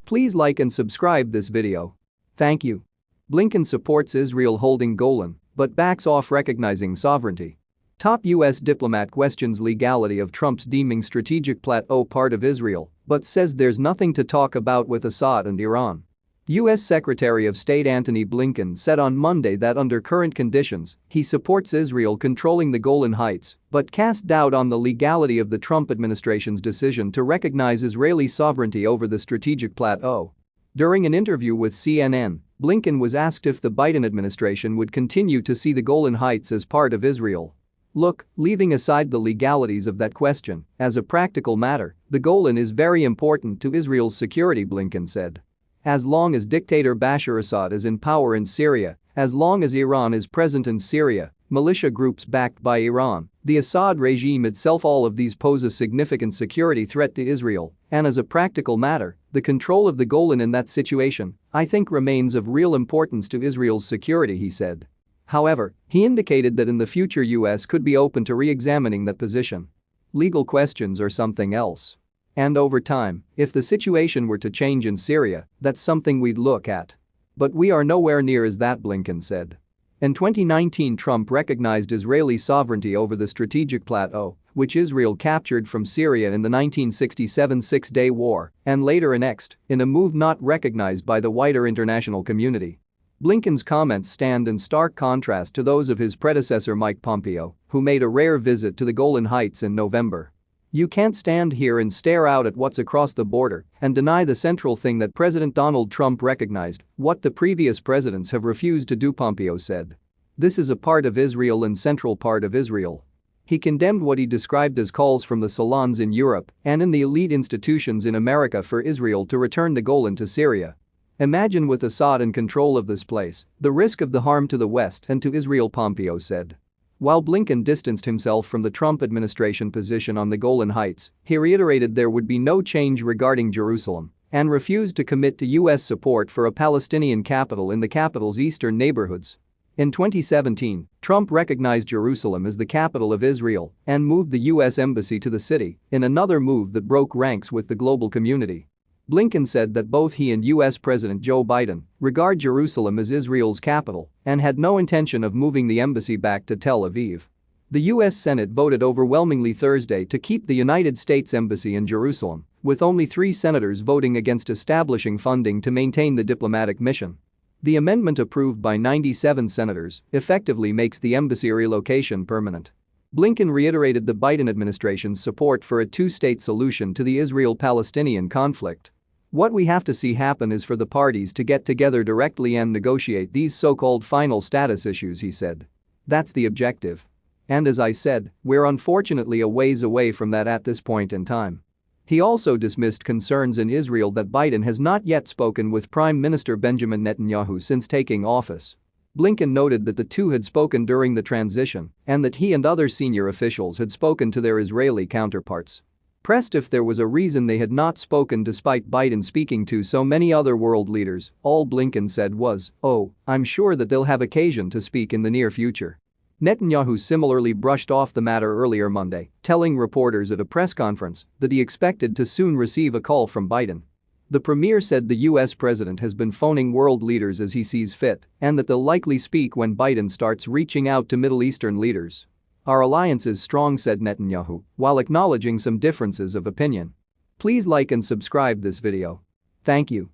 Please like and subscribe this video. Thank you. Blinken supports Israel holding Golan, but backs off recognizing sovereignty. Top U.S. diplomat questions legality of Trump's deeming strategic plateau part of Israel, but says there's nothing to talk about with Assad and Iran. U.S. Secretary of State Antony Blinken said on Monday that under current conditions, he supports Israel controlling the Golan Heights, but cast doubt on the legality of the Trump administration's decision to recognize Israeli sovereignty over the strategic plateau. During an interview with CNN, Blinken was asked if the Biden administration would continue to see the Golan Heights as part of Israel. Look, leaving aside the legalities of that question, as a practical matter, the Golan is very important to Israel's security, Blinken said. As long as dictator Bashar Assad is in power in Syria, as long as Iran is present in Syria, militia groups backed by Iran, the Assad regime itself, all of these pose a significant security threat to Israel, and as a practical matter, the control of the Golan in that situation, I think, remains of real importance to Israel's security, he said. However, he indicated that in the future US could be open to re-examining that position. Legal questions are something else. And over time, if the situation were to change in Syria, that's something we'd look at. But we are nowhere near as that, Blinken said. In 2019, Trump recognized Israeli sovereignty over the strategic plateau, which Israel captured from Syria in the 1967 Six-Day War and later annexed, in a move not recognized by the wider international community. Blinken's comments stand in stark contrast to those of his predecessor Mike Pompeo, who made a rare visit to the Golan Heights in November. You can't stand here and stare out at what's across the border and deny the central thing that President Donald Trump recognized, what the previous presidents have refused to do, Pompeo said. This is a part of Israel and central part of Israel. He condemned what he described as calls from the salons in Europe and in the elite institutions in America for Israel to return the Golan to Syria. Imagine with Assad in control of this place, the risk of the harm to the West and to Israel, Pompeo said. While Blinken distanced himself from the Trump administration position on the Golan Heights, he reiterated there would be no change regarding Jerusalem and refused to commit to U.S. support for a Palestinian capital in the capital's eastern neighborhoods. In 2017, Trump recognized Jerusalem as the capital of Israel and moved the U.S. embassy to the city, in another move that broke ranks with the global community. Blinken said that both he and U.S. President Joe Biden regard Jerusalem as Israel's capital and had no intention of moving the embassy back to Tel Aviv. The U.S. Senate voted overwhelmingly Thursday to keep the United States Embassy in Jerusalem, with only 3 senators voting against establishing funding to maintain the diplomatic mission. The amendment, approved by 97 senators, effectively makes the embassy relocation permanent. Blinken reiterated the Biden administration's support for a two-state solution to the Israel-Palestinian conflict. What we have to see happen is for the parties to get together directly and negotiate these so-called final status issues, he said. That's the objective. And as I said, we're unfortunately a ways away from that at this point in time. He also dismissed concerns in Israel that Biden has not yet spoken with Prime Minister Benjamin Netanyahu since taking office. Blinken noted that the two had spoken during the transition and that he and other senior officials had spoken to their Israeli counterparts. Pressed if there was a reason they had not spoken despite Biden speaking to so many other world leaders, all Blinken said was, "Oh, I'm sure that they'll have occasion to speak in the near future." Netanyahu similarly brushed off the matter earlier Monday, telling reporters at a press conference that he expected to soon receive a call from Biden. The premier said the U.S. president has been phoning world leaders as he sees fit and that they'll likely speak when Biden starts reaching out to Middle Eastern leaders. Our alliance is strong, said Netanyahu, while acknowledging some differences of opinion. Please like and subscribe this video. Thank you.